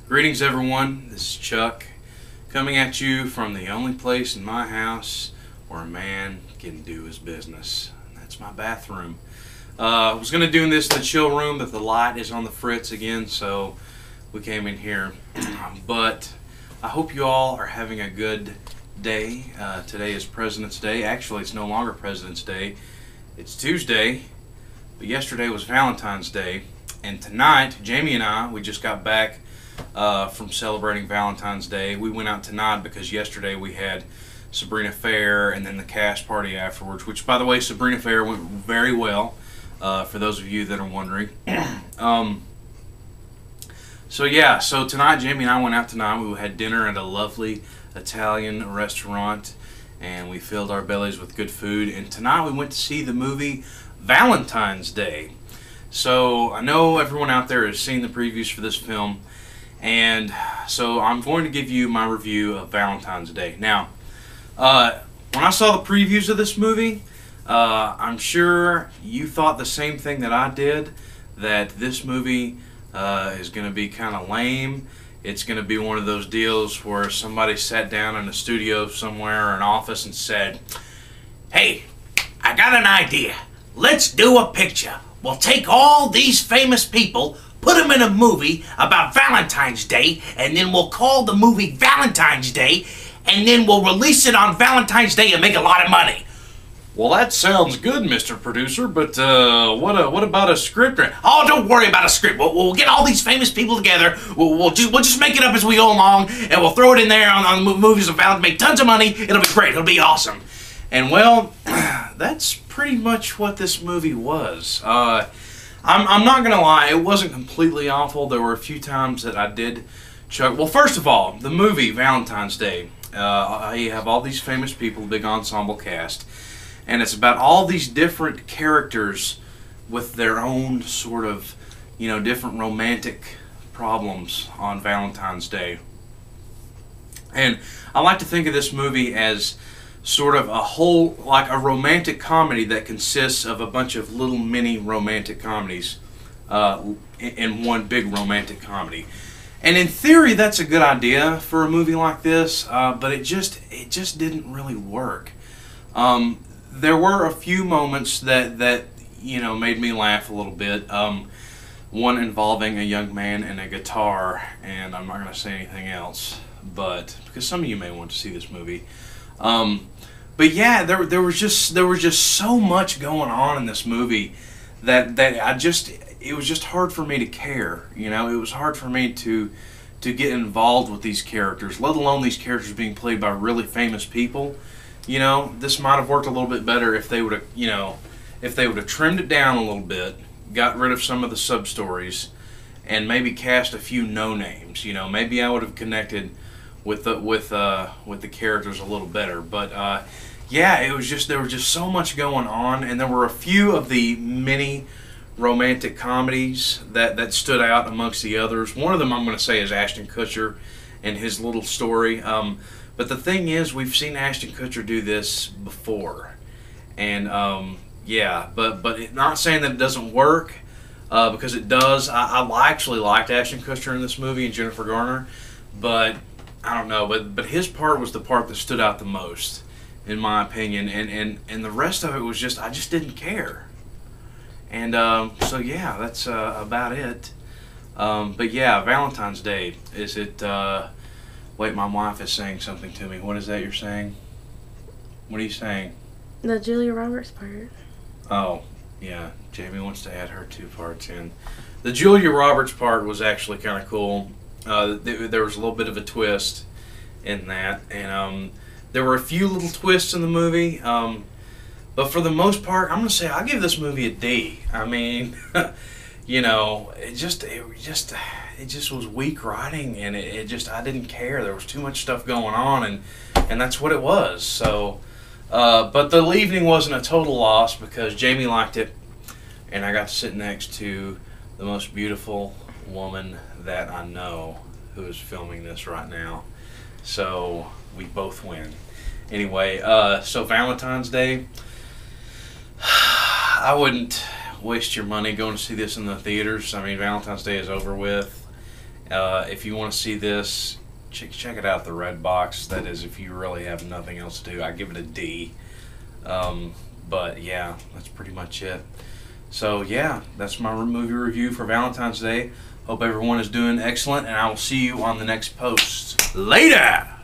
Greetings everyone, this is Chuck, coming at you from the only place in my house where a man can do his business. That's my bathroom. I was going to do this in the chill room, but the light is on the fritz again, so we came in here. But I hope you all are having a good day. Today is President's Day. Actually, it's no longer President's Day. It's Tuesday, but yesterday was Valentine's Day. And tonight, Jamie and I, we just got back from celebrating Valentine's Day. We went out tonight because yesterday we had Sabrina Fair and then the cast party afterwards, which, by the way, Sabrina Fair went very well, for those of you that are wondering. So tonight, Jamie and I went out tonight. We had dinner at a lovely Italian restaurant, and we filled our bellies with good food. And tonight we went to see the movie Valentine's Day. So I know everyone out there has seen the previews for this film, and so I'm going to give you my review of Valentine's Day. Now, when I saw the previews of this movie, I'm sure you thought the same thing that I did, that this movie is going to be kind of lame. It's going to be one of those deals where somebody sat down in a studio somewhere or an office and said, "Hey, I got an idea. Let's do a picture. We'll take all these famous people, put them in a movie about Valentine's Day, and then we'll call the movie Valentine's Day, and then we'll release it on Valentine's Day and make a lot of money." Well, that sounds good, Mr. Producer, but what about a script? Oh, don't worry about a script. We'll get all these famous people together. We'll just make it up as we go along, and we'll throw it in there on the movies of Valentine's, make tons of money. It'll be great. It'll be awesome. And well, that's pretty much what this movie was. I'm not gonna lie, it wasn't completely awful. There were a few times that I did chuckle. Well, first of all, the movie Valentine's Day. You have all these famous people, big ensemble cast, and it's about all these different characters with their own sort of, different romantic problems on Valentine's Day. And I like to think of this movie as sort of like a romantic comedy that consists of a bunch of little mini romantic comedies in one big romantic comedy. And in theory, that's a good idea for a movie like this, but it just didn't really work. There were a few moments that made me laugh a little bit. One involving a young man and a guitar, and I'm not going to say anything else, but because some of you may want to see this movie. But yeah, there was just so much going on in this movie that it was just hard for me to care. It was hard for me to get involved with these characters, let alone these characters being played by really famous people. This might have worked a little bit better if they would have trimmed it down a little bit, got rid of some of the sub stories, and maybe cast a few no names. Maybe I would have connected with the characters a little better. But yeah, there was just so much going on, and there were a few of the mini romantic comedies that stood out amongst the others. One of them I'm going to say is Ashton Kutcher and his little story. But the thing is, we've seen Ashton Kutcher do this before, and yeah, but not saying that it doesn't work, because it does. I actually liked Ashton Kutcher in this movie and Jennifer Garner, but I don't know, but his part was the part that stood out the most, in my opinion, and the rest of it was just, I just didn't care. And so yeah, that's about it. But yeah, Valentine's Day, is it, wait, my wife is saying something to me. What is that you're saying? What are you saying? The Julia Roberts part. Oh, yeah, Jamie wants to add her 2 parts in. The Julia Roberts part was actually kind of cool. There was a little bit of a twist in that, and there were a few little twists in the movie, but for the most part, I'm gonna say I'll give this movie a D. I mean, it just was weak writing, and I didn't care. There was too much stuff going on, and that's what it was. So, but the evening wasn't a total loss because Jamie liked it, and I got to sit next to the most beautiful woman that I know who is filming this right now. So we both win. Anyway, so Valentine's Day, I wouldn't waste your money going to see this in the theaters. I mean, Valentine's Day is over with, If you want to see this, check it out, the Red Box. That is, if you really have nothing else to do, I give it a D. But yeah, that's pretty much it. So yeah, that's my movie review for Valentine's Day. Hope everyone is doing excellent, and I will see you on the next post. Later!